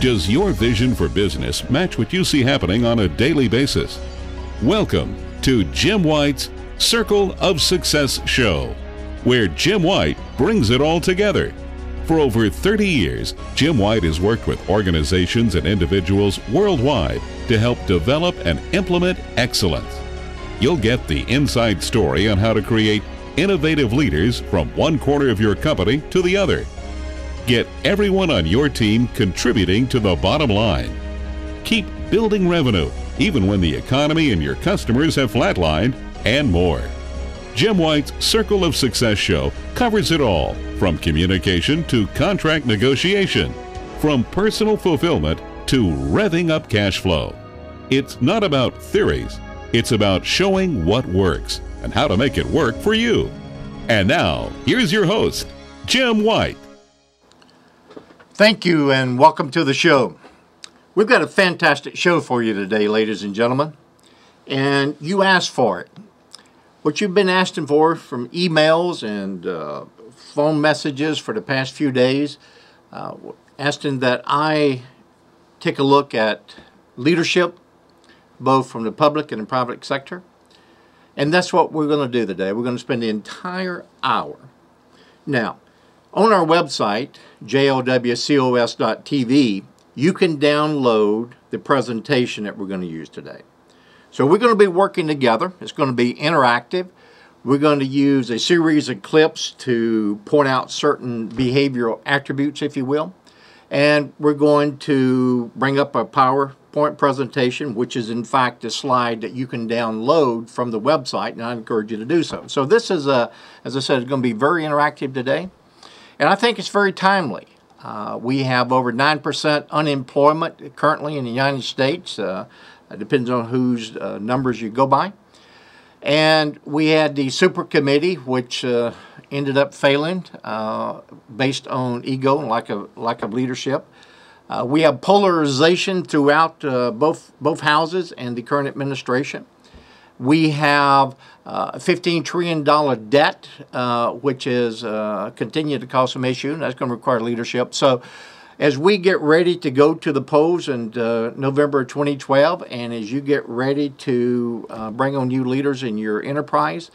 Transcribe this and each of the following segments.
Does your vision for business match what you see happening on a daily basis? Welcome to Jim White's Circle of Success show, where Jim White brings it all together. For over 30 years, Jim White has worked with organizations and individuals worldwide to help develop and implement excellence. You'll get the inside story on how to create innovative leaders from one corner of your company to the other. Get everyone on your team contributing to the bottom line. Keep building revenue, even when the economy and your customers have flatlined, and more. Jim White's Circle of Success show covers it all, from communication to contract negotiation, from personal fulfillment to revving up cash flow. It's not about theories, it's about showing what works and how to make it work for you. And now, here's your host, Jim White. Thank you and welcome to the show. We've got a fantastic show for you today, ladies and gentlemen, and you asked for it. What you've been asking for from emails and phone messages for the past few days, asking that I take a look at leadership, both from the public and the private sector. And that's what we're going to do today. We're going to spend the entire hour. Now, on our website, jlwcos.tv, you can download the presentation that we're going to use today. So we're going to be working together. It's going to be interactive. We're going to use a series of clips to point out certain behavioral attributes, if you will. And we're going to bring up a PowerPoint presentation, which is in fact a slide that you can download from the website, and I encourage you to do so. So this is, as I said, it's going to be very interactive today. And I think it's very timely. We have over 9% unemployment currently in the United States. It depends on whose numbers you go by. And we had the super committee, which ended up failing based on ego and lack of leadership. We have polarization throughout both houses and the current administration. We have a $15 trillion debt, which is continued to cause some issue, and that's going to require leadership. So as we get ready to go to the polls in November 2012, and as you get ready to bring on new leaders in your enterprise,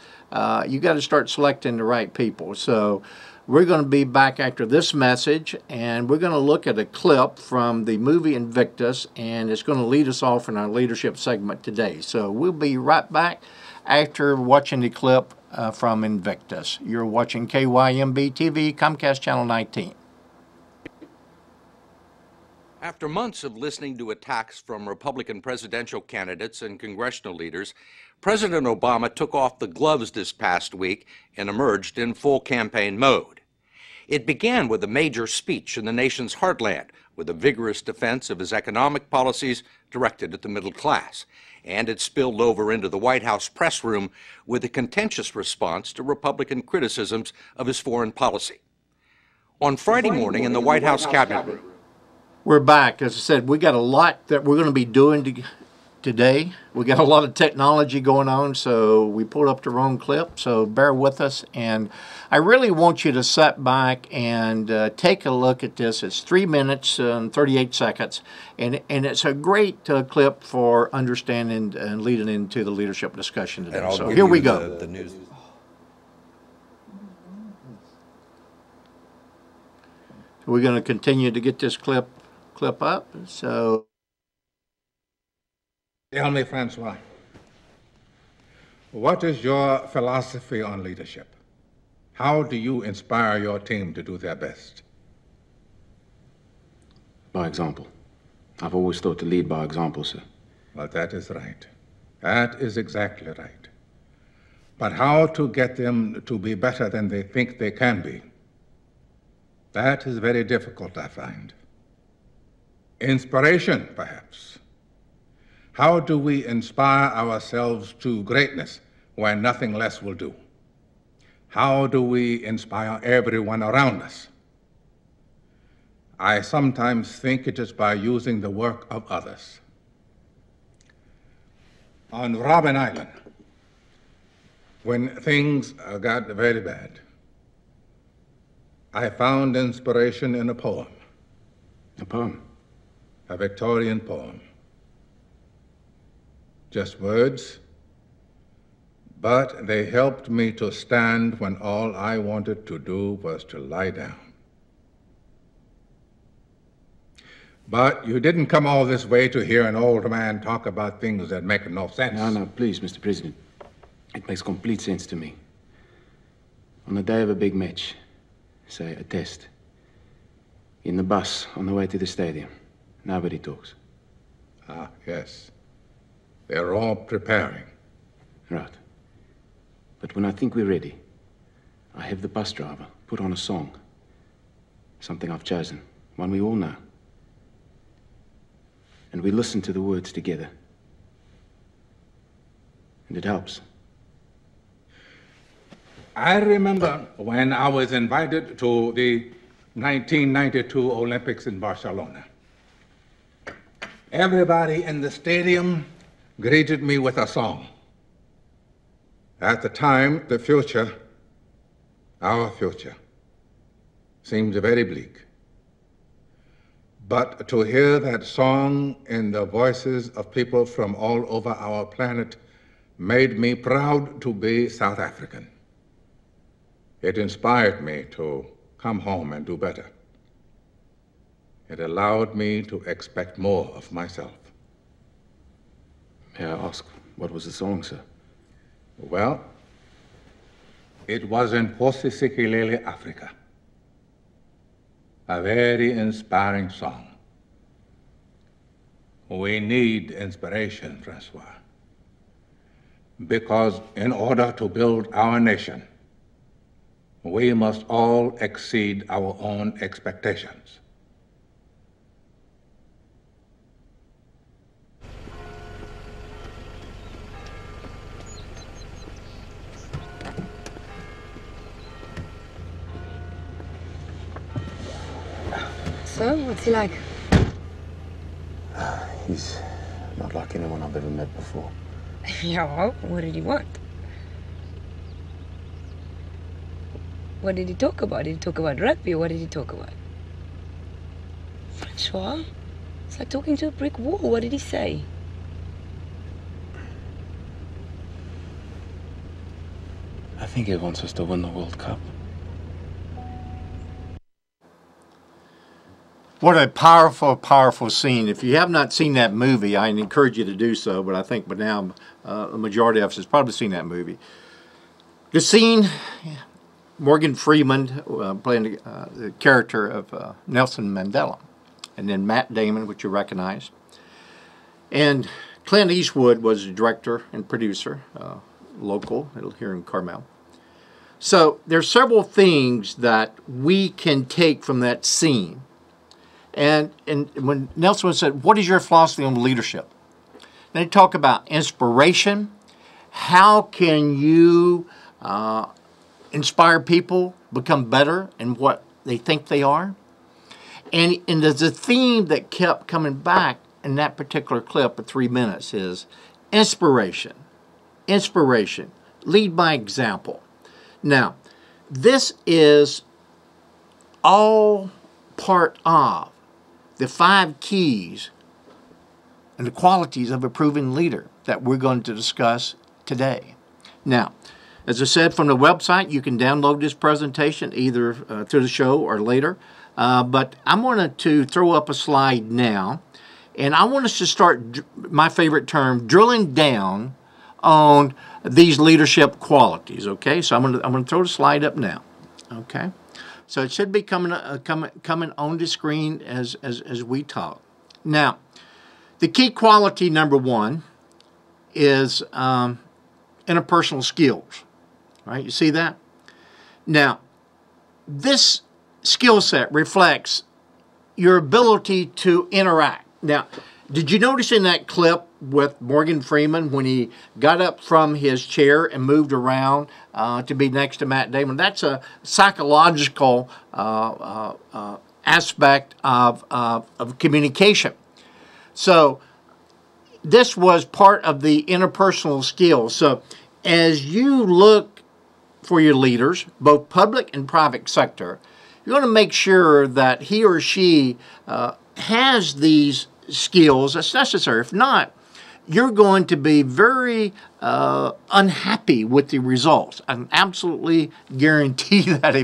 you got to start selecting the right people. So we're going to be back after this message, and we're going to look at a clip from the movie Invictus, and it's going to lead us off in our leadership segment today. So we'll be right back after watching the clip from Invictus. You're watching KYMB TV, Comcast Channel 19. After months of listening to attacks from Republican presidential candidates and congressional leaders, President Obama took off the gloves this past week and emerged in full campaign mode. It began with a major speech in the nation's heartland, with a vigorous defense of his economic policies directed at the middle class, and it spilled over into the White House press room with a contentious response to Republican criticisms of his foreign policy. On Friday morning in the White House cabinet room, we're back. As I said, we got a lot that we're going to be doing today. We got a lot of technology going on, so we pulled up the wrong clip, so bear with us. And I really want you to sit back and take a look at this. It's 3 minutes and 38 seconds, and it's a great clip for understanding and leading into the leadership discussion today. So here we go. The news. We're going to continue to get this clip up. So, tell me, Francois, what is your philosophy on leadership? How do you inspire your team to do their best? By example. I've always thought to lead by example, sir. Well, that is right. That is exactly right. But how to get them to be better than they think they can be? That is very difficult, I find. Inspiration, perhaps. How do we inspire ourselves to greatness when nothing less will do? How do we inspire everyone around us? I sometimes think it is by using the work of others. On Robben Island, when things got very bad, I found inspiration in a poem. A poem? a Victorian poem. Just words, but they helped me to stand when all I wanted to do was to lie down. But you didn't come all this way to hear an old man talk about things that make no sense. No, please, Mr. President. It makes complete sense to me. On the day of a big match, say a test, in the bus on the way to the stadium, nobody talks. Ah, yes. They're all preparing. Right. But when I think we're ready, I have the bus driver put on a song. Something I've chosen, one we all know. And we listen to the words together. And it helps. I remember when I was invited to the 1992 Olympics in Barcelona. Everybody in the stadium greeted me with a song. At the time, the future, our future, seemed very bleak. But to hear that song in the voices of people from all over our planet made me proud to be South African. It inspired me to come home and do better. It allowed me to expect more of myself. May I ask, what was the song, sir? Well, it was in Posisikilele, Africa. A very inspiring song. We need inspiration, Francois, because in order to build our nation, we must all exceed our own expectations. So, what's he like? He's not like anyone I've ever met before. Yeah, well, what did he want? What did he talk about? Did he talk about rugby, or what did he talk about? Francois? It's like talking to a brick wall. What did he say? I think he wants us to win the World Cup. What a powerful, powerful scene. If you have not seen that movie, I encourage you to do so, but I think by now a majority of us has probably seen that movie. The scene, Morgan Freeman playing the character of Nelson Mandela, and then Matt Damon, which you recognize. And Clint Eastwood was the director and producer, local here in Carmel. So there's several things that we can take from that scene. And when Nelson said, what is your philosophy on leadership? And they talk about inspiration. How can you inspire people, become better in what they think they are? And there's a theme that kept coming back in that particular clip of 3 minutes is inspiration. Inspiration. Lead by example. Now, this is all part of the 5 keys and the qualities of a proven leader that we're going to discuss today. Now, as I said, from the website, you can download this presentation either through the show or later. But I'm going to throw up a slide now, and I want us to start, my favorite term, drilling down on these leadership qualities. Okay, so I'm going to throw the slide up now. Okay. So it should be coming on the screen as we talk. Now, the key quality number 1 is interpersonal skills. Right? You see that? Now, this skill set reflects your ability to interact. Now, did you notice in that clip with Morgan Freeman when he got up from his chair and moved around to be next to Matt Damon? That's a psychological aspect of communication. So this was part of the interpersonal skills. So as you look for your leaders, both public and private sector, you're going to make sure that he or she has these skills that's necessary. If not, you're going to be very unhappy with the results. I can absolutely guarantee that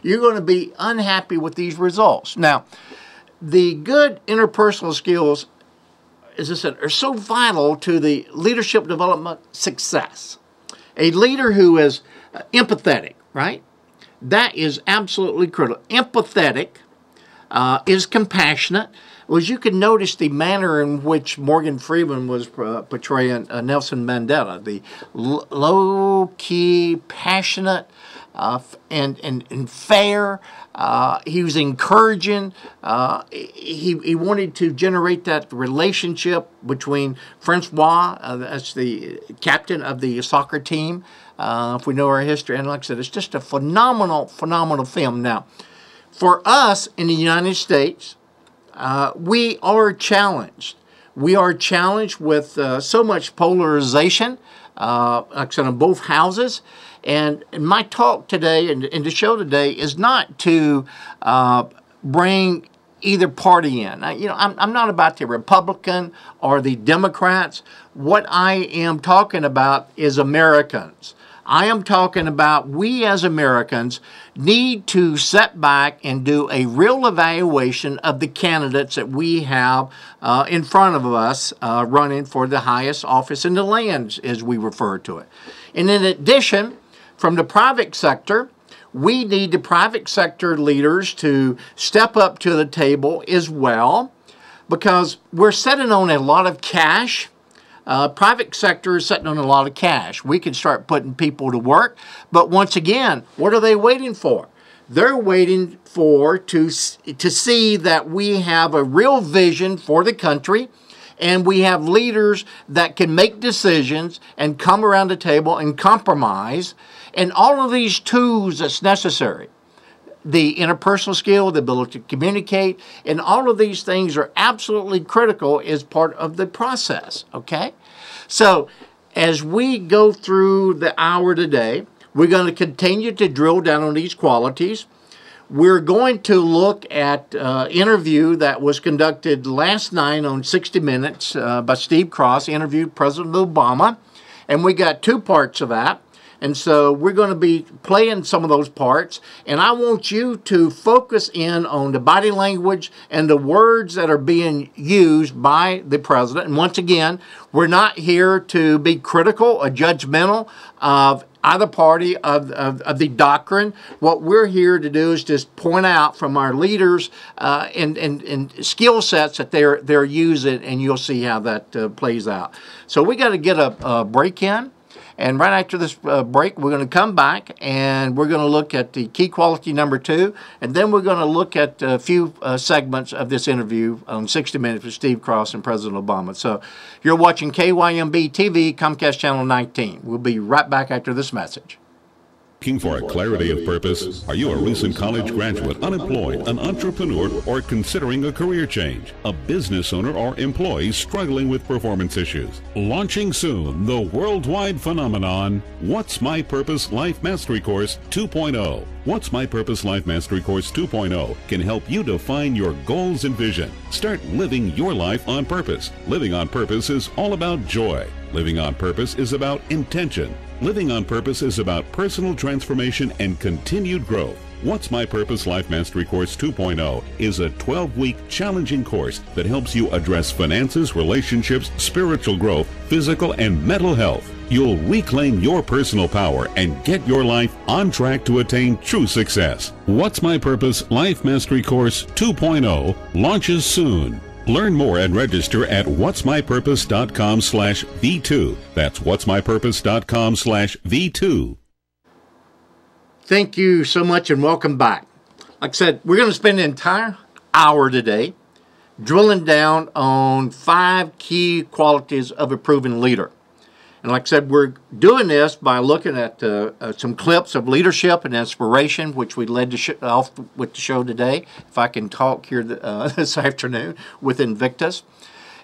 you're going to be unhappy with these results. Now, the good interpersonal skills, as I said, are so vital to the leadership development success. A leader who is empathetic, right? That is absolutely critical. Empathetic is compassionate. Well, as you can notice the manner in which Morgan Freeman was portraying Nelson Mandela, the low-key, passionate, and fair. He was encouraging. He wanted to generate that relationship between Francois, that's the captain of the soccer team, if we know our history. And like I said, it's just a phenomenal, phenomenal film. Now, for us in the United States, we are challenged. We are challenged with so much polarization, like I said, on both houses. And my talk today and the show today is not to bring either party in. I'm not about the Republican or the Democrats. What I am talking about is Americans. I am talking about we as Americans need to sit back and do a real evaluation of the candidates that we have in front of us running for the highest office in the land, as we refer to it. And in addition, from the private sector, we need the private sector leaders to step up to the table as well, because we're sitting on a lot of cash. Private sector is sitting on a lot of cash. We can start putting people to work, but once again, what are they waiting for? They're waiting for to see that we have a real vision for the country, and we have leaders that can make decisions and come around the table and compromise, and all of these tools that's necessary. The interpersonal skill, the ability to communicate, and all of these things are absolutely critical as part of the process, okay? So as we go through the hour today, we're going to continue to drill down on these qualities. We're going to look at an interview that was conducted last night on 60 Minutes by Steve Cross, interviewed President Obama, and we got two parts of that. And so we're going to be playing some of those parts, and I want you to focus in on the body language and the words that are being used by the president. And once again, we're not here to be critical or judgmental of either party of the doctrine. What we're here to do is just point out from our leaders and skill sets that they're using, and you'll see how that plays out. So we got to get a break in. And right after this break, we're going to come back and we're going to look at the key quality number 2. And then we're going to look at a few segments of this interview on 60 Minutes with Steve Cross and President Obama. So you're watching KYMB TV, Comcast Channel 19. We'll be right back after this message. Looking for a clarity of purpose? Are you a recent college graduate, unemployed, an entrepreneur, or considering a career change? A business owner or employee struggling with performance issues? Launching soon, the worldwide phenomenon, What's My Purpose Life Mastery Course 2.0. What's My Purpose Life Mastery Course 2.0 can help you define your goals and vision. Start living your life on purpose. Living on purpose is all about joy. Living on purpose is about intention. Living on purpose is about personal transformation and continued growth. What's My Purpose Life Mastery Course 2.0 is a 12-week challenging course that helps you address finances, relationships, spiritual growth, physical and mental health. You'll reclaim your personal power and get your life on track to attain true success. What's My Purpose Life Mastery Course 2.0 launches soon. Learn more and register at whatsmypurpose.com/V2. That's whatsmypurpose.com/V2. Thank you so much and welcome back. Like I said, we're going to spend the entire hour today drilling down on 5 key qualities of a proven leader. And like I said, we're doing this by looking at some clips of leadership and inspiration, which we led off with the show today, if I can talk here this afternoon, with Invictus.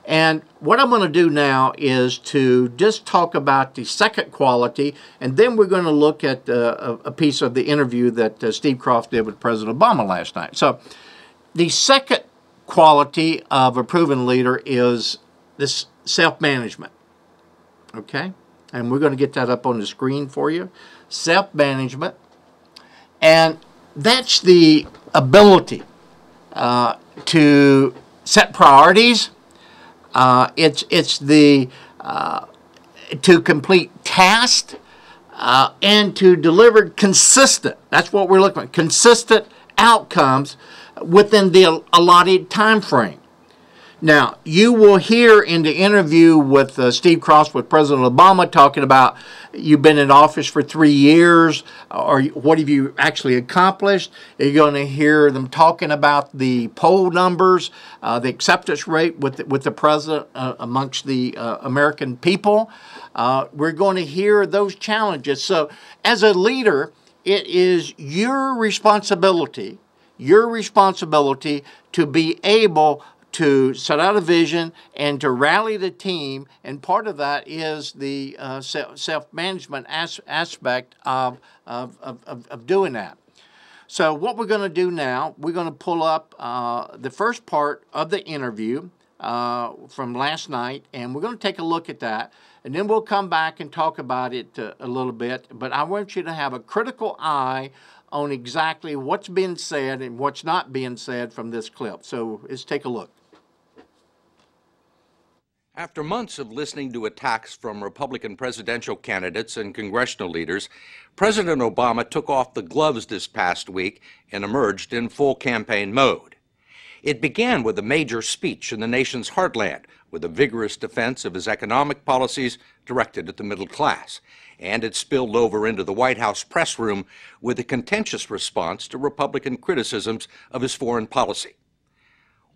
And what I'm going to do now is to just talk about the second quality, and then we're going to look at a piece of the interview that Steve Cross did with President Obama last night. So the second quality of a proven leader is this self-management. Okay? And we're going to get that up on the screen for you. Self-management. And that's the ability to set priorities. It's the to complete tasks and to deliver consistent. That's what we're looking at. Consistent outcomes within the allotted time frame. Now, you will hear in the interview with Steve Cross with President Obama talking about you've been in office for 3 years, or what have you actually accomplished. You're going to hear them talking about the poll numbers, the acceptance rate with the president amongst the American people. We're going to hear those challenges. So, as a leader, it is your responsibility to be able to set out a vision and to rally the team, and part of that is the self-management aspect of doing that. So what we're going to do now, we're going to pull up the first part of the interview from last night, and we're going to take a look at that, and then we'll come back and talk about it a little bit. But I want you to have a critical eye on exactly what's being said and what's not being said from this clip. So let's take a look. After months of listening to attacks from Republican presidential candidates and congressional leaders, President Obama took off the gloves this past week and emerged in full campaign mode. It began with a major speech in the nation's heartland, with a vigorous defense of his economic policies directed at the middle class, and it spilled over into the White House press room with a contentious response to Republican criticisms of his foreign policy.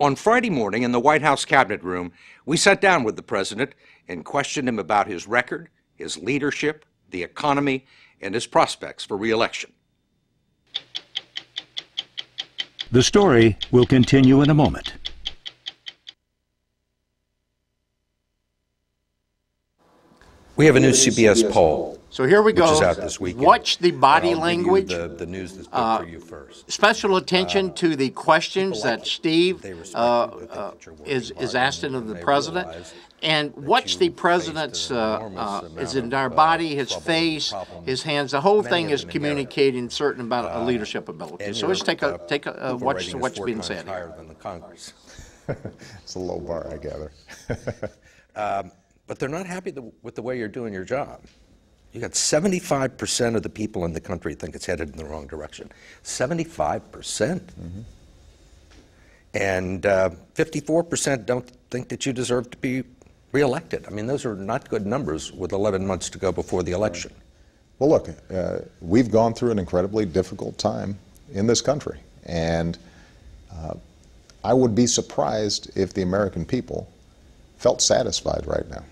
On Friday morning in the White House Cabinet Room, we sat down with the president and questioned him about his record, his leadership, the economy, and his prospects for re-election. The story will continue in a moment. We have a new CBS poll. So here we go. Which is out this weekend. Watch the body language. The news that's good for you first. Special attention to the questions that Steve is asking of the president, and watch the president's his entire body, his face, his hands. The whole thing is communicating certain about a leadership ability. So let's take a watch what's being said here. Higher than the Congress. It's a low bar, I gather. But they're not happy with the way you're doing your job. You got 75% of the people in the country think it's headed in the wrong direction. 75%. Mm-hmm. And 54% don't think that you deserve to be reelected. I mean, those are not good numbers with 11 months to go before the election. Well, look, we've gone through an incredibly difficult time in this country. And I would be surprised if the American people felt satisfied right now.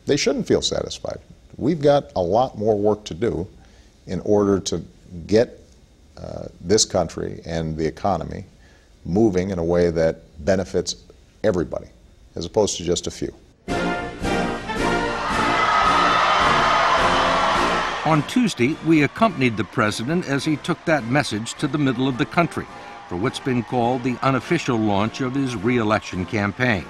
They shouldn't feel satisfied. We've got a lot more work to do in order to get this country and the economy moving in a way that benefits everybody, as opposed to just a few. On Tuesday, we accompanied the president as he took that message to the middle of the country for what's been called the unofficial launch of his re-election campaign.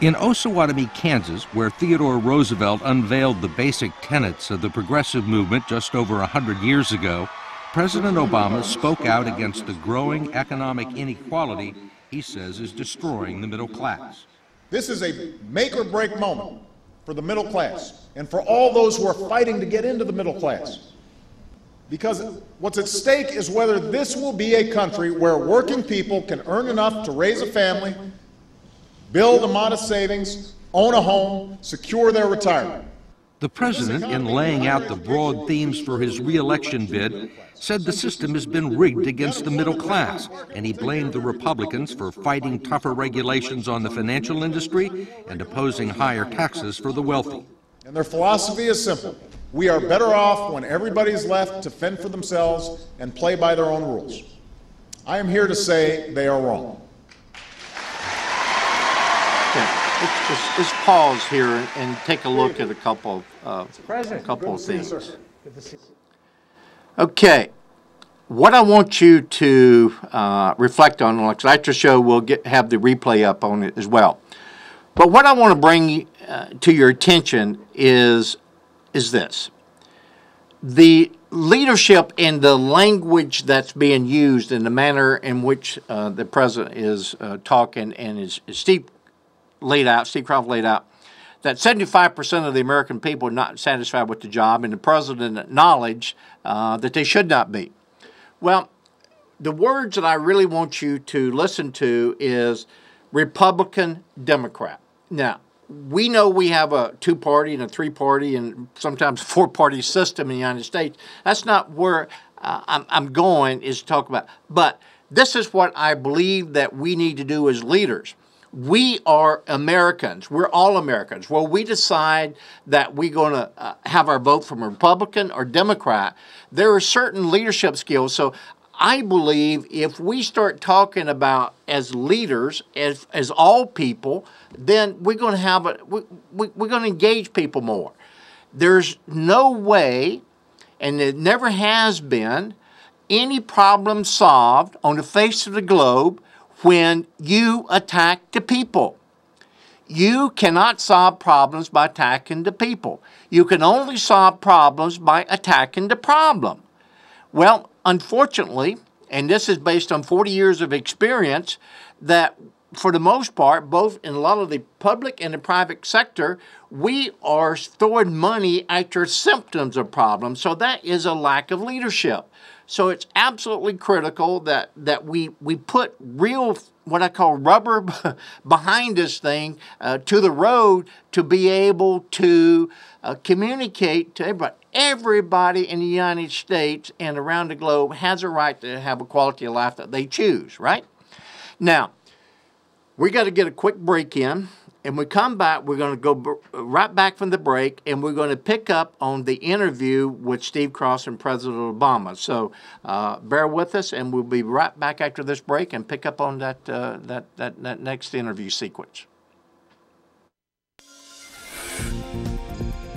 In Osawatomie, Kansas, where Theodore Roosevelt unveiled the basic tenets of the progressive movement just over 100 years ago, President Obama spoke out against the growing economic inequality he says is destroying the middle class. This is a make-or-break moment for the middle class and for all those who are fighting to get into the middle class. Because what's at stake is whether this will be a country where working people can earn enough to raise a family, build a modest savings, own a home, secure their retirement. The president, in laying out the broad themes for his re-election bid, said the system has been rigged against the middle class, and he blamed the Republicans for fighting tougher regulations on the financial industry and opposing higher taxes for the wealthy. And their philosophy is simple. We are better off when everybody's left to fend for themselves and play by their own rules. I am here to say they are wrong. Let's pause here and take a look at a couple of things. Okay, what I want you to reflect on, because after the show we'll have the replay up on it as well. But what I want to bring to your attention is this. The leadership in the language that's being used and the manner in which the president is talking, and as Steve Kroft laid out, that 75% of the American people are not satisfied with the job, and the president acknowledged that they should not be. Well, the words that I really want you to listen to is Republican, Democrat. Now, we know we have a two-party and a three-party and sometimes four-party system in the United States. That's not where I'm going, is to talk about. But this is what I believe that we need to do as leaders. We are Americans. We're all Americans. Well, we decide that we're going to have our vote from a Republican or Democrat. There are certain leadership skills. So I believe if we start talking about as leaders, as all people, then we're going to have we're going to engage people more. There's no way, and it never has been, any problem solved on the face of the globe when you attack the people. You cannot solve problems by attacking the people. You can only solve problems by attacking the problem. Well, unfortunately, and this is based on 40 years of experience, that for the most part, both in a lot of the public and the private sector, we are throwing money after symptoms of problems. So that is a lack of leadership. So it's absolutely critical that we put real, what I call rubber behind this thing to the road to be able to communicate to everybody. Everybody in the United States and around the globe has a right to have a quality of life that they choose, right? Now, we got to get a quick break in. And when we come back, we're going to go right back from the break, and we're going to pick up on the interview with Steve Kroft and President Obama. So bear with us, and we'll be right back after this break and pick up on that next interview sequence.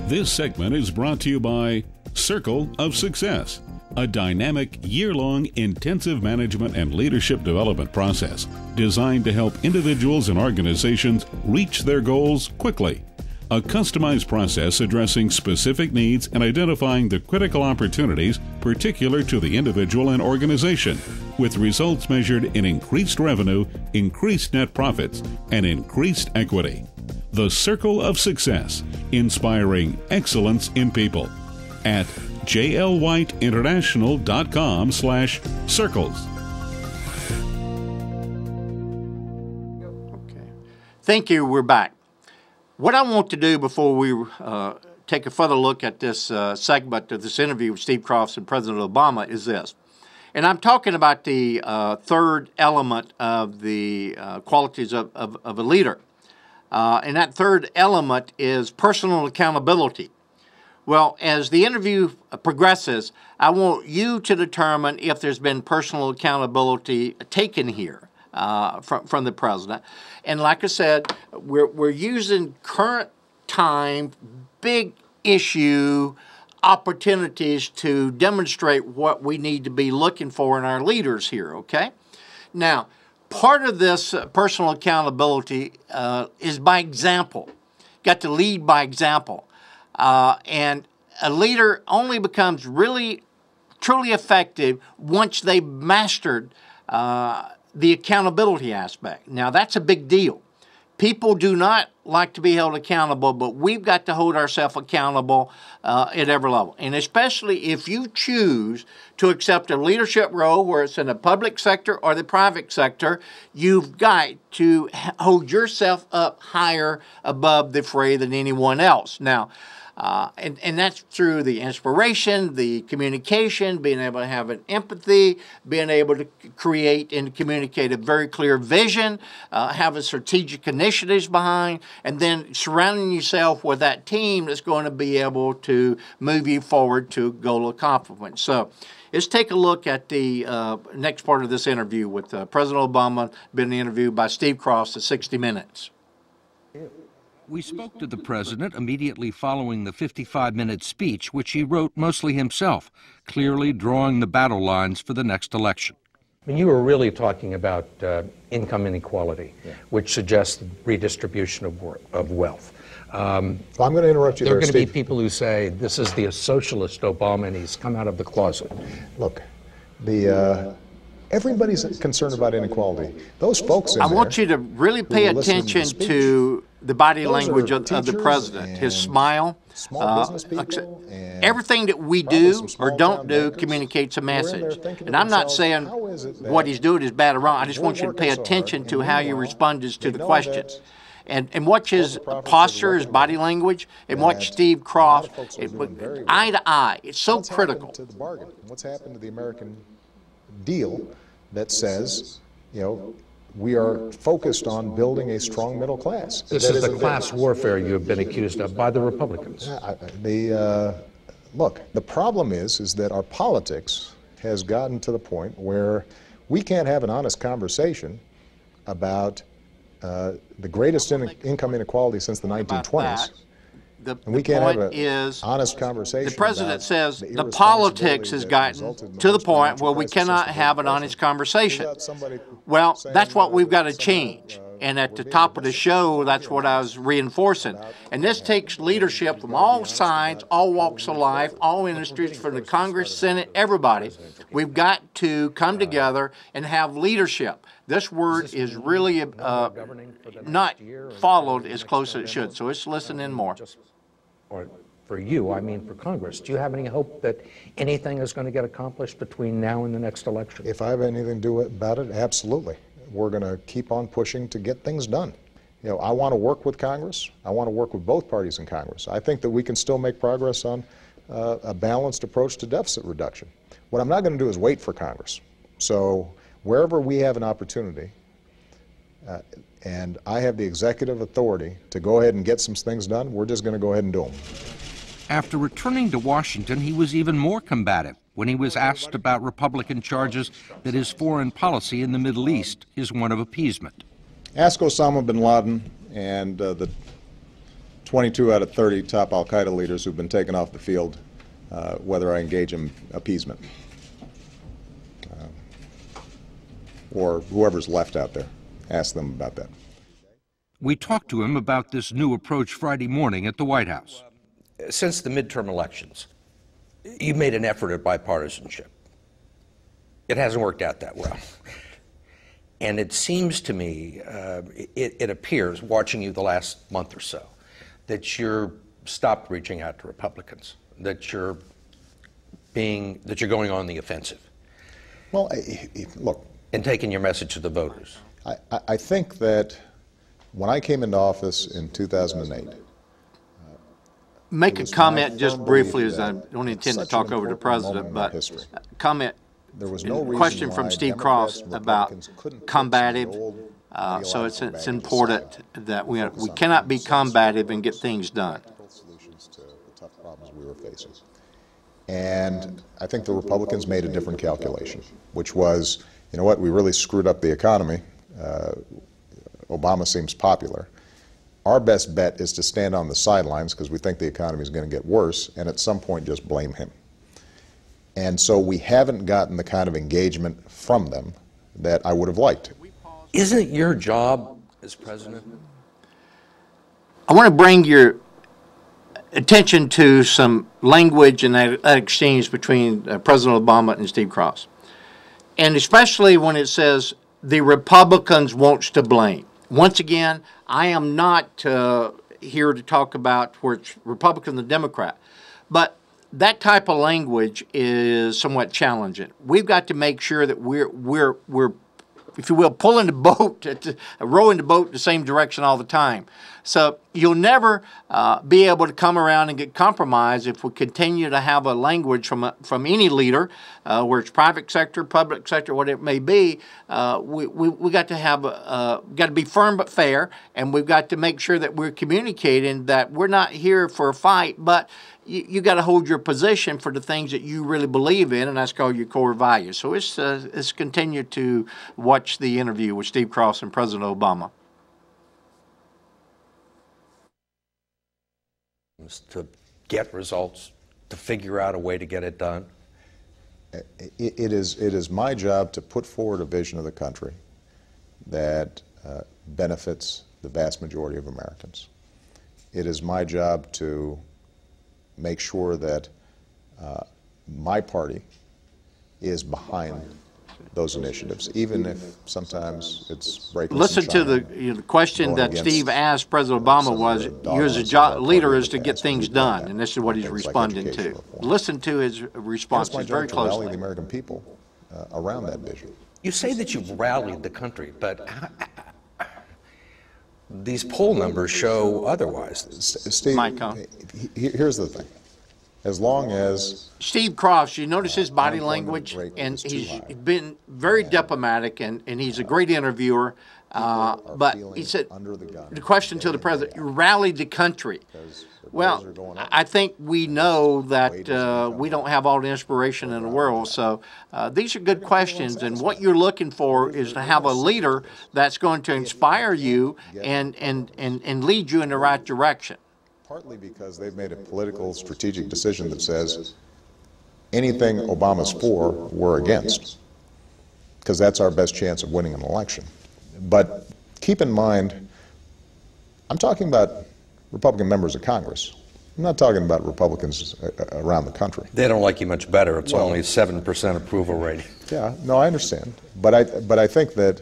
This segment is brought to you by Circle of Success, a dynamic, year-long intensive management and leadership development process designed to help individuals and organizations reach their goals quickly. A customized process addressing specific needs and identifying the critical opportunities particular to the individual and organization, with results measured in increased revenue, increased net profits, and increased equity. The Circle of Success, inspiring excellence in people. At jlwhiteinternational.com/circles. Okay. Thank you. We're back. What I want to do before we take a further look at this segment of this interview with Steve Kroft and President Obama is this. And I'm talking about the third element of the qualities of a leader. And that third element is personal accountability. Well, as the interview progresses, I want you to determine if there's been personal accountability taken here from the president. And like I said, we're using current time, big issue opportunities to demonstrate what we need to be looking for in our leaders here, okay? Now, part of this personal accountability is by example. Got to lead by example. And a leader only becomes really, truly effective once they've mastered the accountability aspect. Now, that's a big deal. People do not like to be held accountable, but we've got to hold ourselves accountable at every level. And especially if you choose to accept a leadership role, where it's in the public sector or the private sector, you've got to hold yourself up higher above the fray than anyone else. Now, and that's through the inspiration, the communication, being able to have an empathy, being able to create and communicate a very clear vision, have a strategic initiatives behind, and then surrounding yourself with that team that's going to be able to move you forward to goal accomplishment. So let's take a look at the next part of this interview with President Obama, been interviewed by Steve Kroft at 60 Minutes. We spoke to the president immediately following the 55-minute speech, which he wrote mostly himself, clearly drawing the battle lines for the next election. I mean, you were really talking about income inequality, which suggests redistribution of wealth. I'm going to interrupt you there. There are going to be Steve. people who say this is the socialist Obama and he's come out of the closet. Look, everybody's concerned about inequality. Those folks in I want you to really pay attention to the body language of the president, his smile. Small business people everything that we do or don't do communicates a message. And I'm not saying what he's doing is bad or wrong. I just want you to pay attention to how he responds to the questions. And watch his posture, his body language, and watch Steve Cross, eye to eye. It's so critical. To the bargain. What's happened to the American deal that says, we are focused on building a strong middle class. This is the class warfare you have been accused of by the Republicans. Look, the problem is that our politics has gotten to the point where we can't have an honest conversation about the greatest income inequality since the 1920s. The we can't point have is, honest conversation. the president says the politics has gotten to the point where we cannot have an honest conversation. Well, that's what we've got to change. And at the top of the show, that's what I was reinforcing. And this takes leadership from all sides, all walks of life, all industries, from the Congress, Senate, everybody. We've got to come together and have leadership. This word is really not followed as close as it should, so let's listen in more. Or for you, I mean for Congress, do you have any hope that anything is going to get accomplished between now and the next election? If I have anything to do about it, absolutely. We're going to keep on pushing to get things done. I want to work with Congress. I want to work with both parties in Congress. I think that we can still make progress on a balanced approach to deficit reduction. What I'm not going to do is wait for Congress. So wherever we have an opportunity, and I have the executive authority to go ahead and get some things done, we're just going to go ahead and do them. After returning to Washington, he was even more combative when he was asked about Republican charges that his foreign policy in the Middle East is one of appeasement. Ask Osama bin Laden and the 22 out of 30 top al-Qaeda leaders who've been taken off the field whether I engage in appeasement. Or whoever's left out there. Ask them about that. We talked to him about this new approach Friday morning at the White House. Since the midterm elections, you made an effort at bipartisanship. It hasn't worked out that well. And it seems to me, it appears, watching you the last month or so, that you're stopped reaching out to Republicans, that you're going on the offensive. Well, look. And taking your message to the voters. I think that when I came into office in 2008, make a comment just briefly, as I don't intend to talk over the president, but comment. There was no question from Steve Cross about combative. So it's important that we cannot be combative and get things done. Solutions to the tough problems we were facing. And I think the Republicans made a different calculation, which was, you know what, we really screwed up the economy. Obama seems popular. Our best bet is to stand on the sidelines because we think the economy is going to get worse, and at some point just blame him. And so we haven't gotten the kind of engagement from them that I would have liked. Isn't it your job as president? I want to bring your attention to some language in that exchange between President Obama and Steve Cross. And especially when it says the Republicans wants to blame. Once again, I am not here to talk about where it's Republican or Democrat, but that type of language is somewhat challenging. We've got to make sure that we're if you will, pulling the boat, rowing the boat the same direction all the time. So you'll never be able to come around and get compromised if we continue to have a language from any leader, where it's private sector, public sector, whatever it may be. We got to have got to be firm but fair, and we've got to make sure that we're communicating that we're not here for a fight, but you got to hold your position for the things that you really believe in, and that's called your core values. So it's continue to watch the interview with Steve Cross and President Obama. To get results, to figure out a way to get it done. it is my job to put forward a vision of the country that benefits the vast majority of Americans. It is my job to make sure that my party is behind those initiatives, even if sometimes it's breaking. Listen to the question that Steve asked President Obama was, you as a leader is to get things done, and this is what he's responding to. Listen to his response. It's my job to rally the American people around that vision. You say that you've rallied the country, but these poll numbers show otherwise. Steve, here's the thing. As long as Steve Crofts, you notice his body language, and he's been very diplomatic, and he's a great interviewer. But he said, the question to the president, you rallied the country. Well, I think we know that we don't have all the inspiration in the world. So these are good questions, and what you're looking for is to have a leader that's going to inspire you and lead you in the right direction. Partly because they've made a political strategic decision that says anything Obama's for, we're against, because that's our best chance of winning an election. But keep in mind, I'm talking about Republican members of Congress. I'm not talking about Republicans around the country. They don't like you much better. It's only 7% approval rating. Yeah, no, I understand. But I think that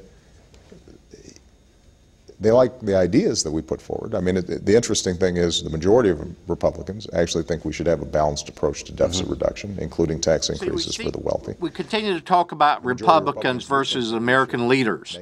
they like the ideas that we put forward. I mean, the interesting thing is the majority of Republicans actually think we should have a balanced approach to deficit reduction, including tax increases for the wealthy. We continue to talk about Republicans versus American leaders.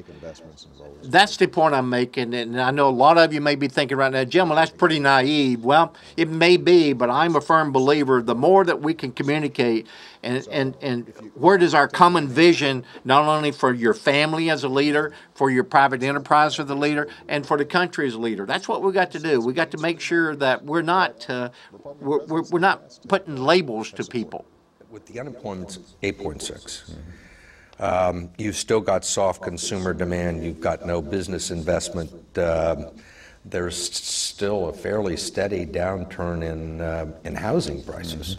That's the point I'm making, and I know a lot of you may be thinking right now, Jim, well, that's pretty naive. Well, it may be, but I'm a firm believer the more that we can communicate and where does our common vision, not only for your family as a leader, for your private enterprise as a leader, and for the country as a leader. That's what we got to do. We got to make sure that we're not putting labels to people. With the unemployment's 8.6. You've still got soft consumer demand. You've got no business investment. There's still a fairly steady downturn in housing prices.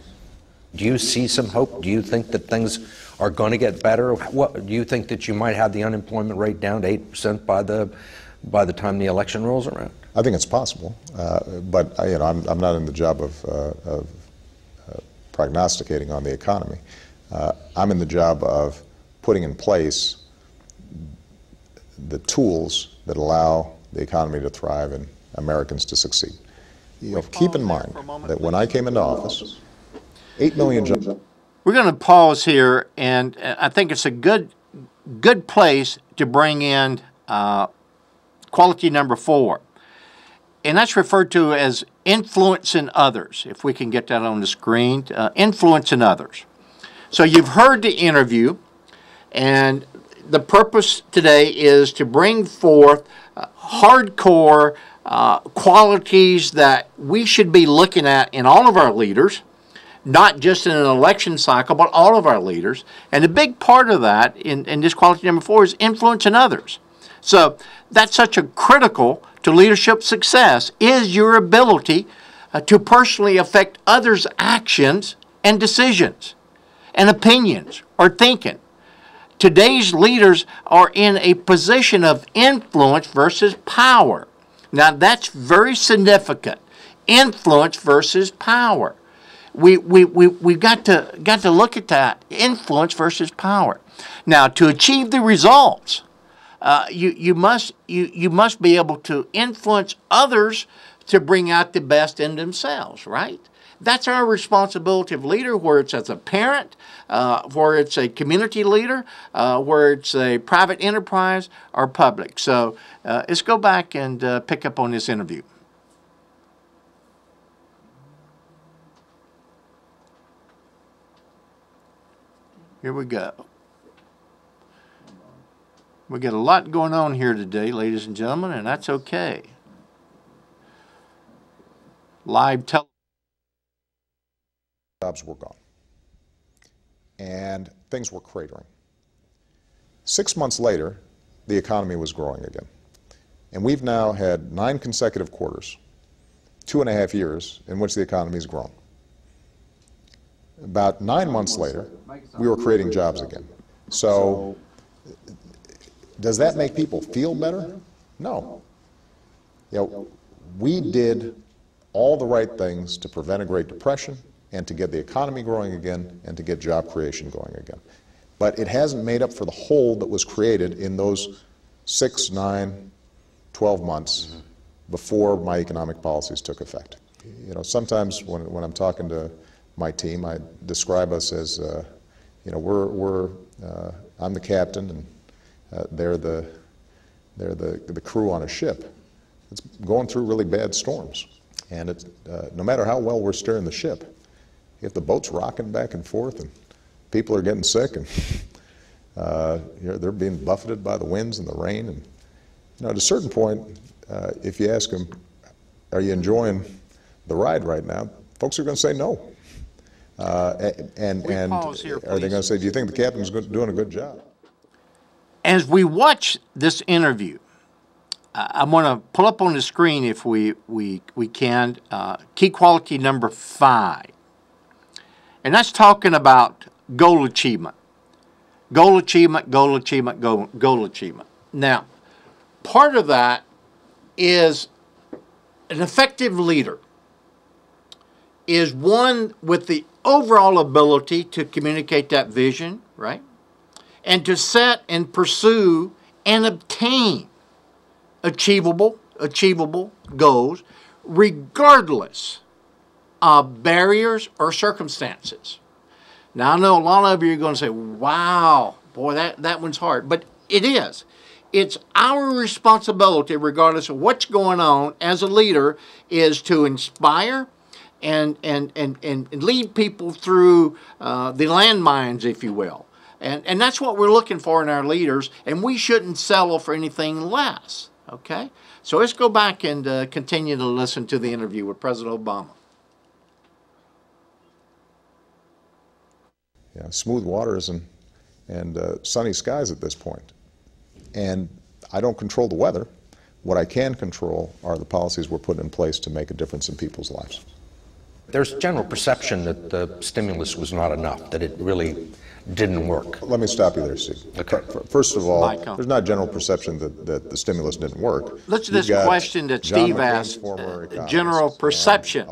Do you see some hope? Do you think that things are going to get better? What do you think that you might have the unemployment rate down to 8% by the time the election rolls around? I think it's possible, but I'm not in the job of prognosticating on the economy. I'm in the job of putting in place the tools that allow the economy to thrive and Americans to succeed. Keep in mind that when I came into office, 8 million jobs. We're going to pause here, and I think it's a good place to bring in quality number 4. And that's referred to as influencing others, if we can get that on the screen, influencing others. So you've heard the interview, and the purpose today is to bring forth hardcore qualities that we should be looking at in all of our leaders, not just in an election cycle, but all of our leaders. And a big part of that in this quality number 4 is influencing others. So that's such a critical to leadership success is your ability to personally affect others' actions and decisions and opinions or thinking. Today's leaders are in a position of influence versus power. Now that's very significant. Influence versus power. We've got to look at that, influence versus power. Now, to achieve the results, you must be able to influence others to bring out the best in themselves, right? That's our responsibility of leader, where it's as a parent, where it's a community leader, where it's a private enterprise or public. So let's go back and pick up on this interview. Here we go. We got a lot going on here today, ladies and gentlemen, and that's okay. Live television. Jobs were gone. And things were cratering. 6 months later, the economy was growing again. And we've now had 9 consecutive quarters, 2.5 years, in which the economy has grown. About 9 months later, we were creating jobs again. So does that make people feel better? No. You know, we did all the right things to prevent a Great Depression and to get the economy growing again and to get job creation going again. But it hasn't made up for the hole that was created in those 6, 9, 12 months before my economic policies took effect. You know, sometimes when I'm talking to my team, I describe us as, you know, I'm the captain and they're the crew on a ship. It's going through really bad storms. And it's, no matter how well we're steering the ship, if the boat's rocking back and forth and people are getting sick and you know, they're being buffeted by the winds and the rain, and you know, at a certain point, if you ask them, are you enjoying the ride right now, folks are going to say no. And are they going to say, do you think the captain's doing a good job? As we watch this interview, I want to pull up on the screen, if we can, key quality number 5. And that's talking about goal achievement. Goal achievement, goal achievement, goal achievement. Now, part of that is an effective leader is one with the overall ability to communicate that vision, right? And to set and pursue and obtain achievable goals regardless of barriers or circumstances. Now, I know a lot of you are going to say, wow, boy, that one's hard. But it is. It's our responsibility, regardless of what's going on as a leader, is to inspire and lead people through the landmines, if you will. And that's what we're looking for in our leaders, and we shouldn't settle for anything less, okay? So let's go back and continue to listen to the interview with President Obama. Yeah, smooth waters and sunny skies at this point. And I don't control the weather. What I can control are the policies we're putting in place to make a difference in people's lives. There's general perception that the stimulus was not enough, that it really didn't work. Let me stop you there, Steve. Okay. First of all, there's not general perception that the stimulus didn't work. Let's this question that Steve asked, general perception.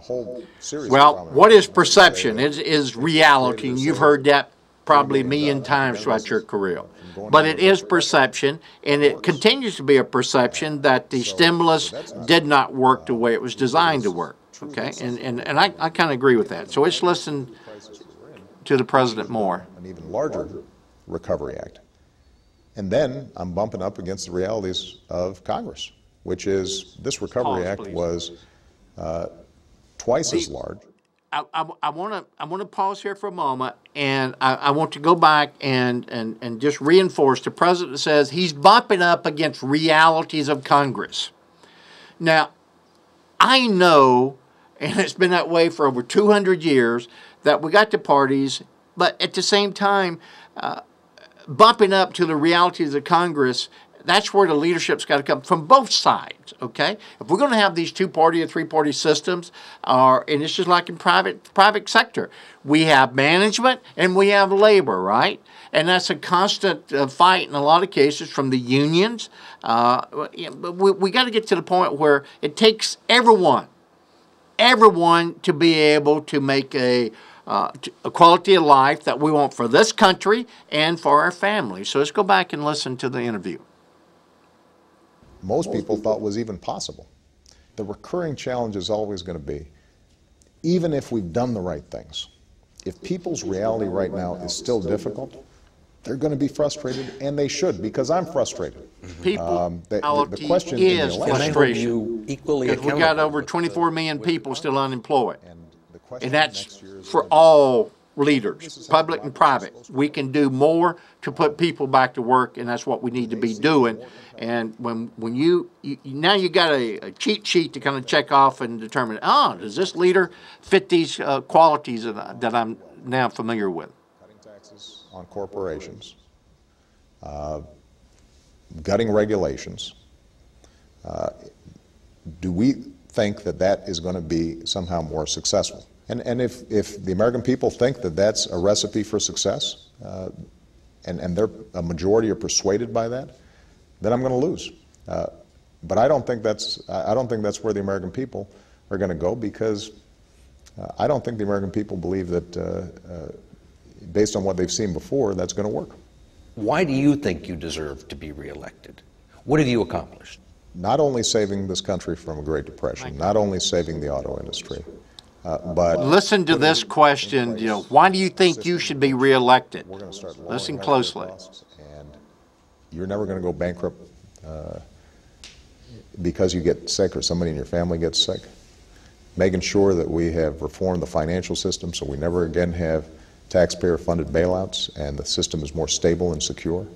Well, what is perception? It is reality, and you've heard that probably a million times throughout your career. But it is perception, and it continues to be a perception that the stimulus did not work the way it was designed to work. Okay, and I kind of agree with that. So let's listen to the president more. An even larger Recovery Act. And then I'm bumping up against the realities of Congress, which is this Recovery Act was twice as large. I want to pause here for a moment, and I want to go back and just reinforce the president says he's bumping up against realities of Congress. Now, I know, and it's been that way for over 200 years, that we got the parties, but at the same time, bumping up to the realities of Congress, that's where the leadership's got to come from both sides, okay? If we're going to have these two-party or three-party systems, and it's just like in private sector, we have management and we have labor, right? And that's a constant fight in a lot of cases from the unions. We got to get to the point where it takes everyone to be able to make a quality of life that we want for this country and for our families. So let's go back and listen to the interview. Most people thought was even possible. The recurring challenge is always going to be, even if we've done the right things, if people's reality right now is still difficult, they're going to be frustrated, and they should, because I'm frustrated. The question is frustration. Because we got over 24 million people still unemployed. And that's for all leaders, public and private. We can do more to put people back to work, and that's what we need to be doing. And when you now you got a cheat sheet to kind of check off and determine, does this leader fit these qualities that I'm now familiar with? Cutting taxes on corporations, gutting regulations. Do we think that is going to be somehow more successful? And if the American people think that that's a recipe for success, and a majority are persuaded by that, then I'm going to lose. But I don't think that's where the American people are going to go, because I don't think the American people believe that, based on what they've seen before, that's going to work. Why do you think you deserve to be reelected? What have you accomplished? Not only saving this country from a Great Depression, not only saving the auto industry, but listen to this question. You know, why do you think you should be reelected? Listen closely. And you're never going to go bankrupt because you get sick or somebody in your family gets sick. Making sure that we have reformed the financial system so we never again have taxpayer-funded bailouts and the system is more stable and secure.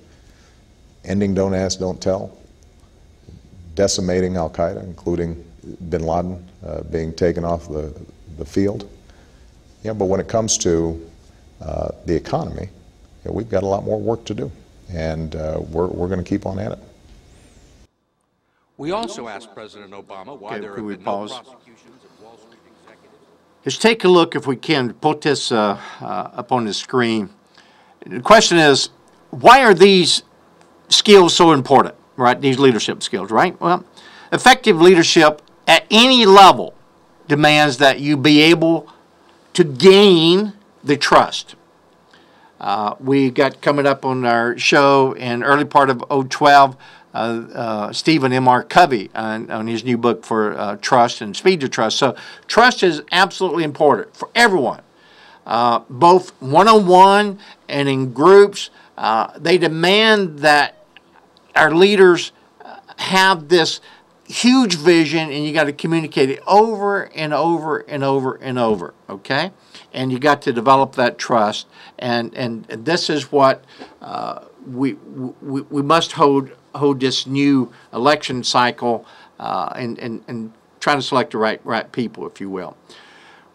Ending Don't Ask, Don't Tell. Decimating Al-Qaeda, including bin Laden being taken off the field. Yeah, but when it comes to the economy, yeah, we've got a lot more work to do, and we're going to keep on at it. We also asked President Obama why there have been no prosecutions of Wall Street executives. Let's take a look, if we can, put this up on the screen. The question is, why are these skills so important, right? These leadership skills, right? Well, effective leadership at any level demands that you be able to gain the trust. We got coming up on our show in early part of 2012, Stephen M.R. Covey on his new book for trust and speed to trust. So trust is absolutely important for everyone, both one-on-one and in groups. They demand that our leaders have this huge vision, and you got to communicate it over and over and over and over, okay? And you got to develop that trust, and this is what we must hold this new election cycle and try to select the right people, if you will.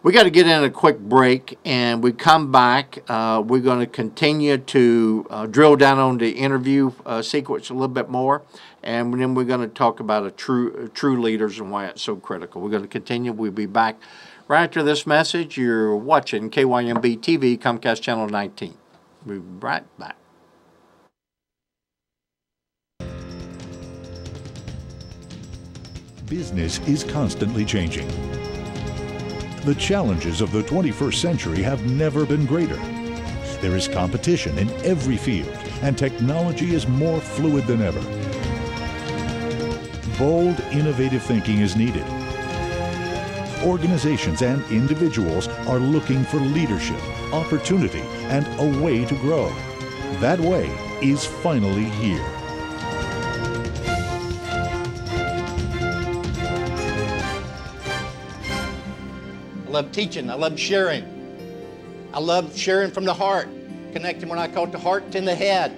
We got to get in a quick break, and we come back. We're going to continue to drill down on the interview sequence a little bit more, and then we're going to talk about true leaders and why it's so critical. We're going to continue. We'll be back right after this message. You're watching KYMB TV, Comcast Channel 19. We'll be right back. Business is constantly changing. The challenges of the 21st century have never been greater. There is competition in every field, and technology is more fluid than ever. Bold, innovative thinking is needed. Organizations and individuals are looking for leadership, opportunity, and a way to grow. That way is finally here. I love teaching. I love sharing. I love sharing from the heart, connecting what I call the heart to the head.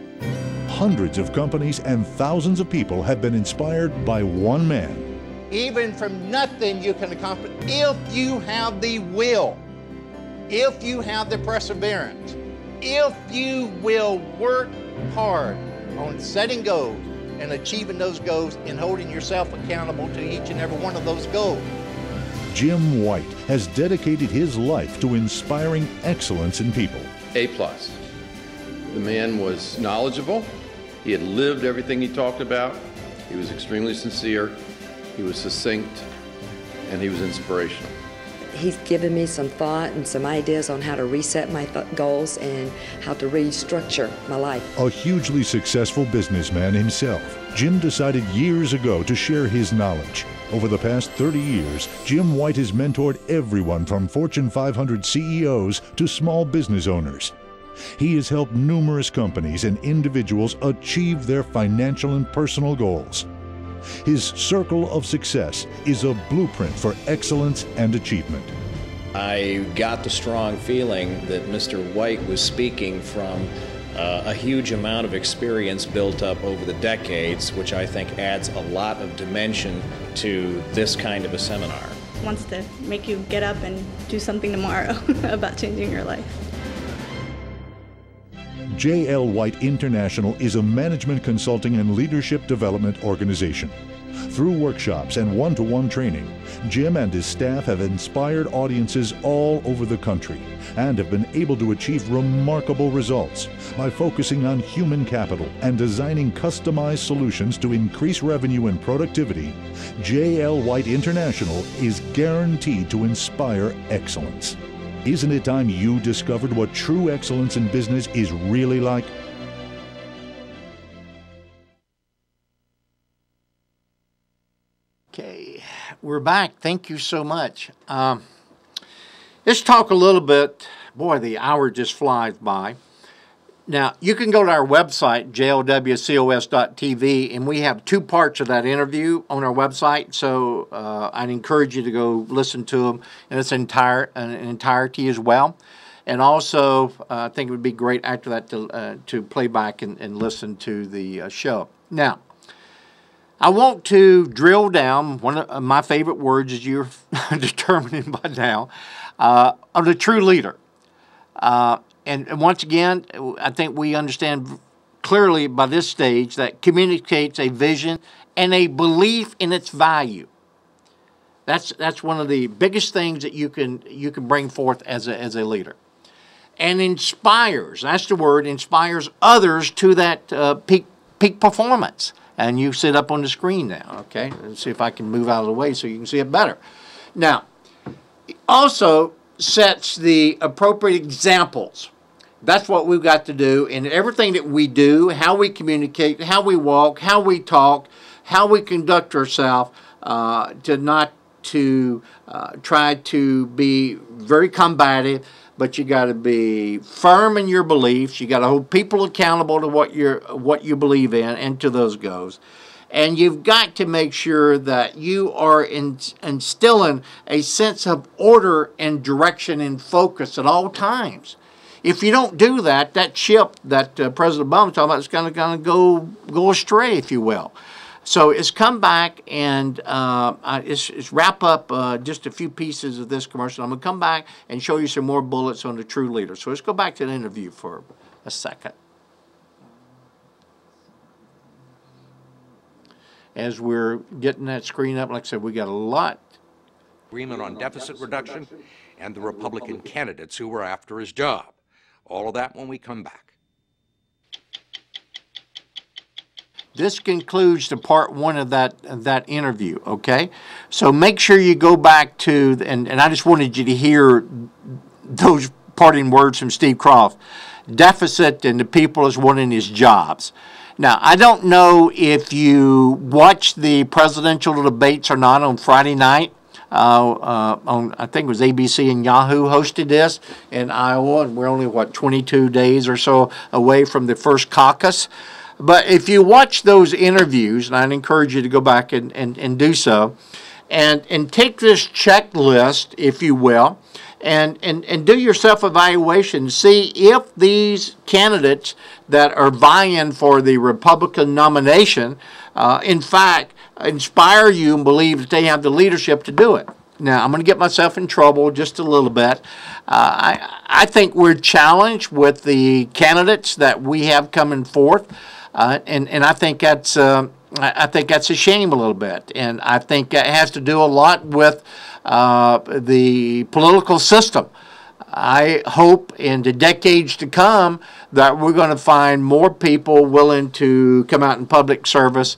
Hundreds of companies and thousands of people have been inspired by one man. Even from nothing you can accomplish if you have the will, if you have the perseverance, if you will work hard on setting goals and achieving those goals and holding yourself accountable to each and every one of those goals. Jim White has dedicated his life to inspiring excellence in people. A+. The man was knowledgeable. He had lived everything he talked about. He was extremely sincere. He was succinct, and he was inspirational. He's given me some thought and some ideas on how to reset my goals and how to restructure my life. A hugely successful businessman himself, Jim decided years ago to share his knowledge. Over the past 30 years, Jim White has mentored everyone from Fortune 500 CEOs to small business owners. He has helped numerous companies and individuals achieve their financial and personal goals. His circle of success is a blueprint for excellence and achievement. I got the strong feeling that Mr. White was speaking from a huge amount of experience built up over the decades, which I think adds a lot of dimension to this kind of a seminar. Wants to make you get up and do something tomorrow about changing your life. JL White International is a management consulting and leadership development organization. Through workshops and one-to-one training, Jim and his staff have inspired audiences all over the country and have been able to achieve remarkable results by focusing on human capital and designing customized solutions to increase revenue and productivity. J.L. White International is guaranteed to inspire excellence. Isn't it time you discovered what true excellence in business is really like? Okay, we're back. Thank you so much. Let's talk a little bit. Boy, the hour just flies by. Now, you can go to our website, jlwcos.tv, and we have 2 parts of that interview on our website, so I'd encourage you to go listen to them in its entirety as well. And also, I think it would be great after that to play back and listen to the show. Now, I want to drill down, one of my favorite words, as you're determining by now, of the true leader. And once again, I think we understand clearly by this stage that communicates a vision and a belief in its value. That's one of the biggest things that you can bring forth as a leader. And inspires, that's the word, inspires others to that peak performance. And you sit up on the screen now, okay? Let's see if I can move out of the way so you can see it better. Now, it also sets the appropriate examples. That's what we've got to do in everything that we do, how we communicate, how we walk, how we talk, how we conduct ourselves, to try to be very combative, but you got to be firm in your beliefs. You got to hold people accountable to what you believe in and to those goals. And you've got to make sure that you are instilling a sense of order and direction and focus at all times. If you don't do that, that ship that President Obama was talking about is going to go astray, if you will. So it's come back and it's wrap up just a few pieces of this commercial. I'm going to come back and show you some more bullets on the true leader. So let's go back to the interview for a second. As we're getting that screen up, like I said, we got a lot. Agreement on deficit reduction and the Republican candidates who were after his job. All of that when we come back. This concludes the part 1 of that interview, okay? So make sure you go back to, and I just wanted you to hear those parting words from Steve Kroft. Deficit and the people is wanting his jobs. Now, I don't know if you watched the presidential debates or not on Friday night. On I think it was ABC and Yahoo hosted this in Iowa, and we're only, 22 days or so away from the first caucus. But if you watch those interviews, and I'd encourage you to go back and do so, and take this checklist, if you will, and do your self-evaluation to see if these candidates that are vying for the Republican nomination, in fact, inspire you and believe that they have the leadership to do it. Now, I'm going to get myself in trouble just a little bit. I think we're challenged with the candidates that we have coming forth, and I think that's a shame a little bit. And I think it has to do a lot with the political system. I hope in the decades to come that we're going to find more people willing to come out in public service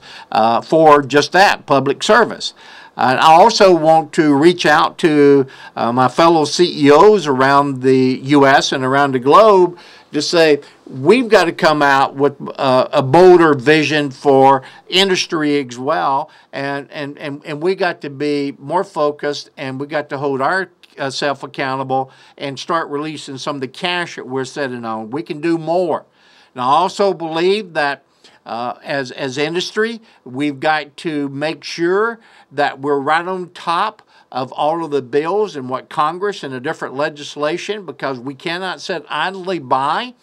for just that, public service. I also want to reach out to my fellow CEOs around the U.S. and around the globe to say we've got to come out with a bolder vision for industry as well, and we got to be more focused, and we got to hold our self accountable and start releasing some of the cash that we're sitting on. We can do more. Now, I also believe that as industry, we've got to make sure that we're right on top of all of the bills and what Congress and the different legislation, because we cannot sit idly by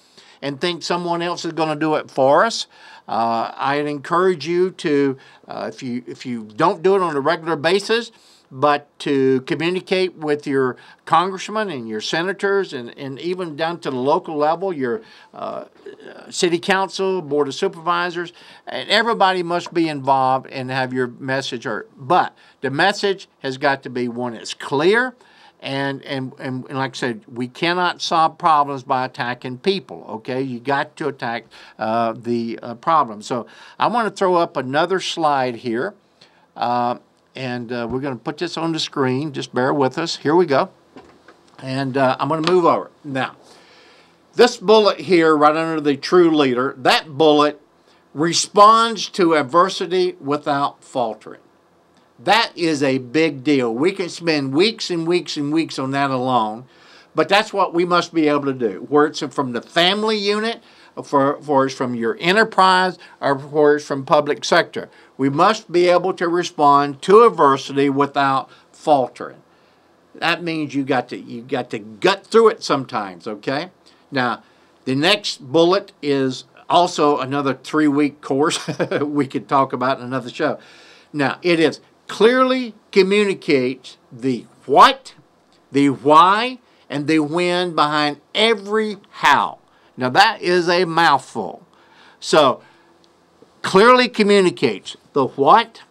and think someone else is going to do it for us. I'd encourage you to, if you don't do it on a regular basis, but to communicate with your congressmen and your senators and even down to the local level, your city council, board of supervisors, and everybody must be involved and have your message heard. But the message has got to be one that's clear, and like I said, we cannot solve problems by attacking people, okay? You got to attack the problem. So I want to throw up another slide here. And we're going to put this on the screen. Just bear with us. Here we go. And I'm going to move over. Now, this bullet here right under the true leader, that bullet responds to adversity without faltering. That is a big deal. We can spend weeks and weeks and weeks on that alone, but that's what we must be able to do. Where it's from the family unit, for it's from your enterprise, or for it's from public sector. We must be able to respond to adversity without faltering. That means you got to gut through it sometimes, okay? Now, the next bullet is also another 3-week course we could talk about in another show. Now, it is clearly communicate the what, the why, and the when behind every how. Now, that is a mouthful. So, clearly communicates the what,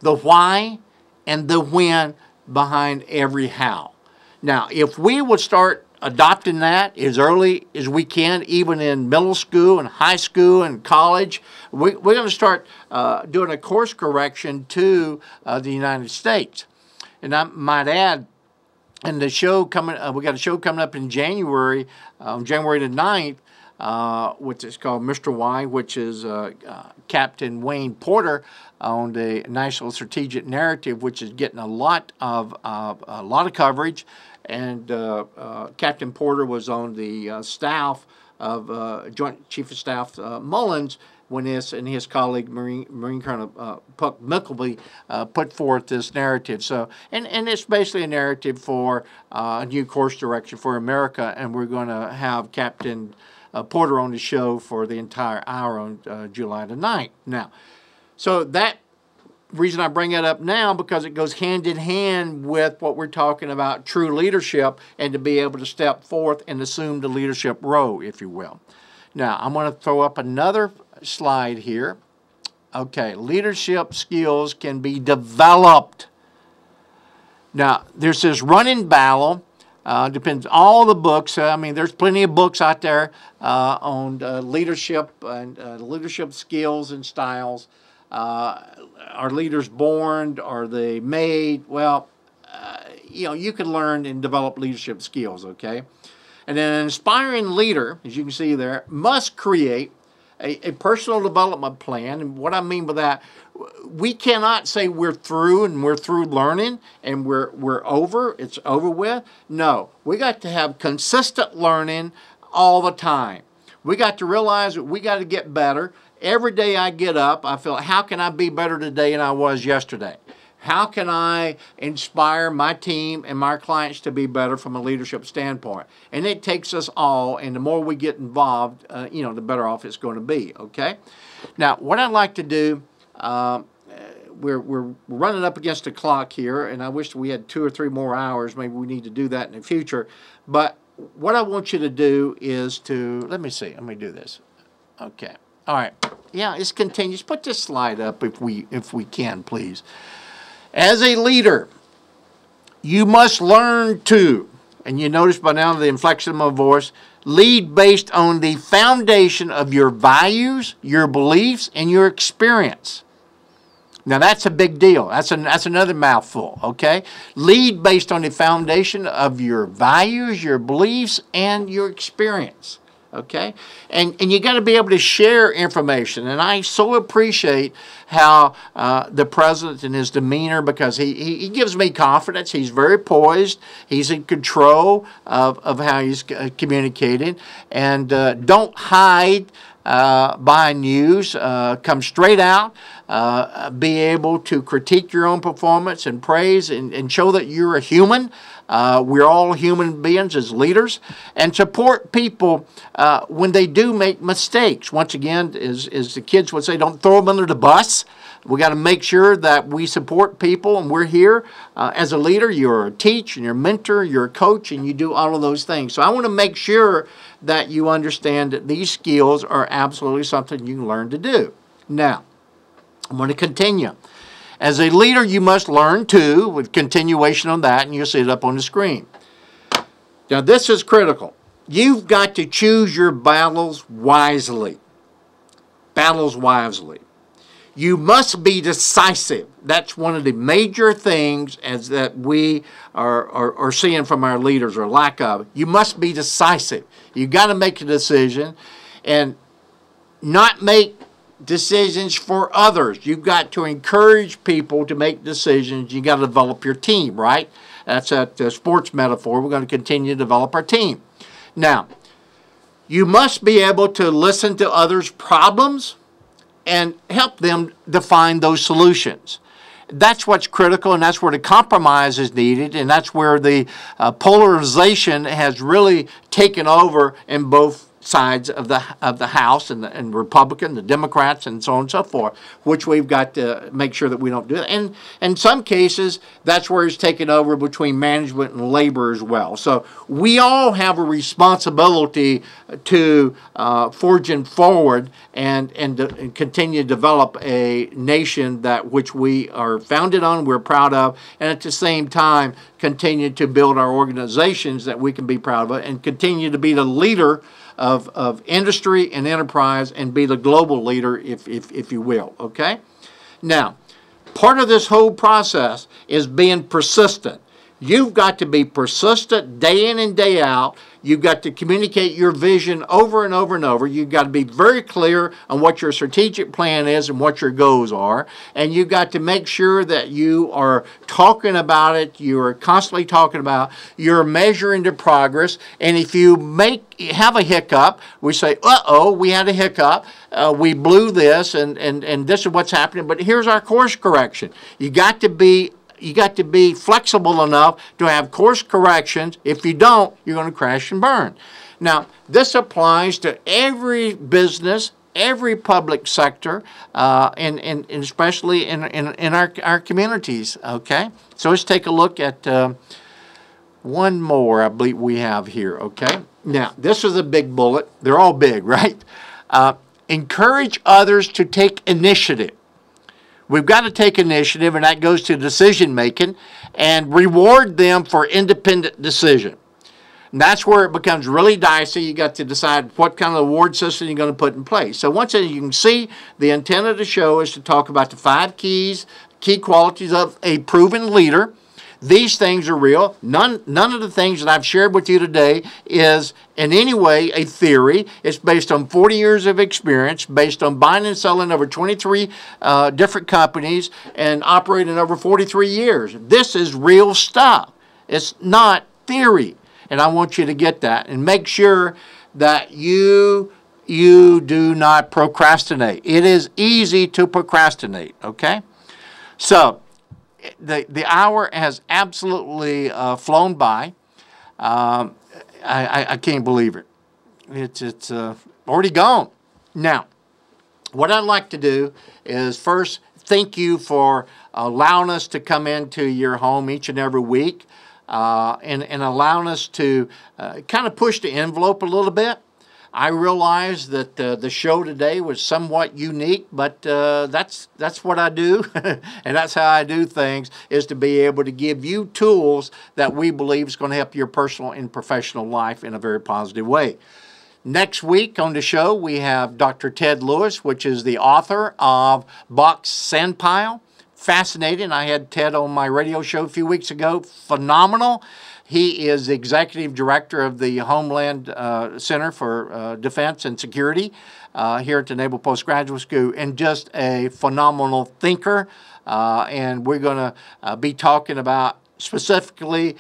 the why, and the when behind every how. Now, if we would start adopting that as early as we can, even in middle school and high school and college, we're going to start doing a course correction to the United States. And I might add, and the show coming, we got a show coming up in January, January the 9th, which is called Mr. Y, which is Captain Wayne Porter on the National Strategic Narrative, which is getting a lot of coverage. And Captain Porter was on the staff of Joint Chief of Staff Mullins when this and his colleague Marine Colonel Puck Mickleby put forth this narrative. So, and it's basically a narrative for a new course direction for America, and we're going to have Captain Porter on the show for the entire hour on July the 9th. Now, so that reason I bring it up now, because it goes hand in hand with what we're talking about, true leadership, and to be able to step forth and assume the leadership role, if you will. Now, I'm going to throw up another slide here. Okay, leadership skills can be developed. Now, there's this running battle. Depends all the books. I mean, there's plenty of books out there on leadership and leadership skills and styles. Are leaders born? Are they made? Well, you know, you can learn and develop leadership skills, okay? And an inspiring leader, as you can see there, must create a personal development plan. And what I mean by that, we cannot say we're through and we're through learning and we're over, it's over with. No, we got to have consistent learning all the time. We got to realize that we got to get better. Every day I get up, I feel, how can I be better today than I was yesterday? How can I inspire my team and my clients to be better from a leadership standpoint? And it takes us all, and the more we get involved, you know, the better off it's going to be, okay? Now, what I'd like to do, we're running up against the clock here, and I wish we had 2 or 3 more hours. Maybe we need to do that in the future. But what I want you to do is to, let me see, let me do this. Okay. All right. Yeah, it's continuous. Put this slide up if we can, please. As a leader, you must learn to, and you notice by now the inflection of my voice, lead based on the foundation of your values, your beliefs, and your experience. Now, that's a big deal. That's another mouthful, okay? Lead based on the foundation of your values, your beliefs, and your experience. Okay, and you got to be able to share information, and I so appreciate how the president and his demeanor, because he gives me confidence. He's very poised. He's in control of how he's communicating, and don't hide behind news. Come straight out. Be able to critique your own performance and praise and show that you're a human. We're all human beings as leaders, and support people when they do make mistakes. Once again, as the kids would say, don't throw them under the bus. We got to make sure that we support people, and we're here as a leader. You're a teacher, and you're a mentor, you're a coach, and you do all of those things. So I want to make sure that you understand that these skills are absolutely something you can learn to do. Now, I'm going to continue. As a leader, you must learn too, with continuation on that, and you'll see it up on the screen. Now, this is critical. You've got to choose your battles wisely. Battles wisely. You must be decisive. That's one of the major things as that we are seeing from our leaders, or lack of. You must be decisive. You've got to make a decision and not make decisions for others. You've got to encourage people to make decisions. You've got to develop your team, right? That's a sports metaphor. We're going to continue to develop our team. Now, you must be able to listen to others' problems and help them define those solutions. That's what's critical, and that's where the compromise is needed, and that's where the polarization has really taken over in both sides of the House, and Republican, the Democrats, and so on and so forth, which we've got to make sure that we don't do that. And in some cases, that's where it's taken over between management and labor as well. So we all have a responsibility to forging forward and continue to develop a nation that which we are founded on, we're proud of, and at the same time continue to build our organizations that we can be proud of, and continue to be the leader of industry and enterprise, and be the global leader, if you will, okay? Now, part of this whole process is being persistent. You've got to be persistent day in and day out. You've got to communicate your vision over and over and over. You've got to be very clear on what your strategic plan is and what your goals are. And you've got to make sure that you are talking about it. You are constantly talking about, you're measuring the progress. And if you have a hiccup, we say, uh-oh, we had a hiccup. We blew this, and this is what's happening. But here's our course correction. You got to be flexible enough to have course corrections. If you don't, you're going to crash and burn. Now, this applies to every business, every public sector, and especially in our communities, okay? So let's take a look at one more I believe we have here, okay? Now, this is a big bullet. They're all big, right? Encourage others to take initiative. We've got to take initiative, and that goes to decision making, and reward them for independent decision. And that's where it becomes really dicey. You got to decide what kind of award system you're going to put in place. So once again, you can see the intent of the show is to talk about the 5 key qualities of a proven leader. These things are real. None of the things that I've shared with you today is in any way a theory. It's based on 40 years of experience, based on buying and selling over 23 different companies and operating over 43 years. This is real stuff. It's not theory. And I want you to get that and make sure that you do not procrastinate. It is easy to procrastinate, okay? So, the hour has absolutely flown by. I can't believe it. It's already gone. Now, what I'd like to do is first thank you for allowing us to come into your home each and every week and allowing us to kind of push the envelope a little bit. I realize that the show today was somewhat unique, but that's what I do, and that's how I do things, is to be able to give you tools that we believe is going to help your personal and professional life in a very positive way. Next week on the show, we have Dr. Ted Lewis, which is the author of Bach's Sandpile. Fascinating. I had Ted on my radio show a few weeks ago. Phenomenal. He is the executive director of the Homeland Center for Defense and Security here at the Naval Postgraduate School, and just a phenomenal thinker. And we're going to be talking about specifically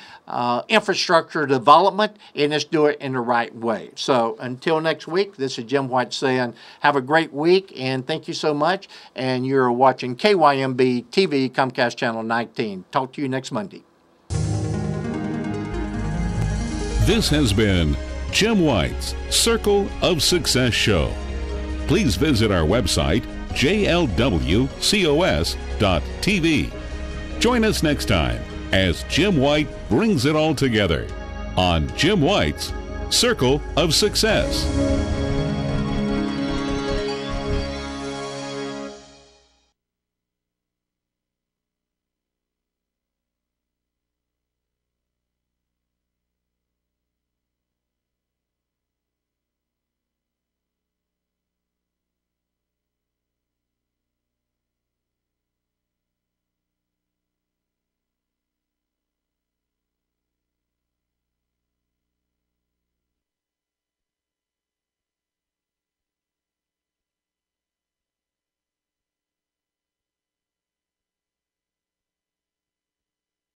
infrastructure development, and let's do it in the right way. So until next week, this is Jim White saying have a great week, and thank you so much. And you're watching KYMB TV, Comcast Channel 19. Talk to you next Monday. This has been Jim White's Circle of Success Show. Please visit our website, jlwcos.tv. Join us next time as Jim White brings it all together on Jim White's Circle of Success.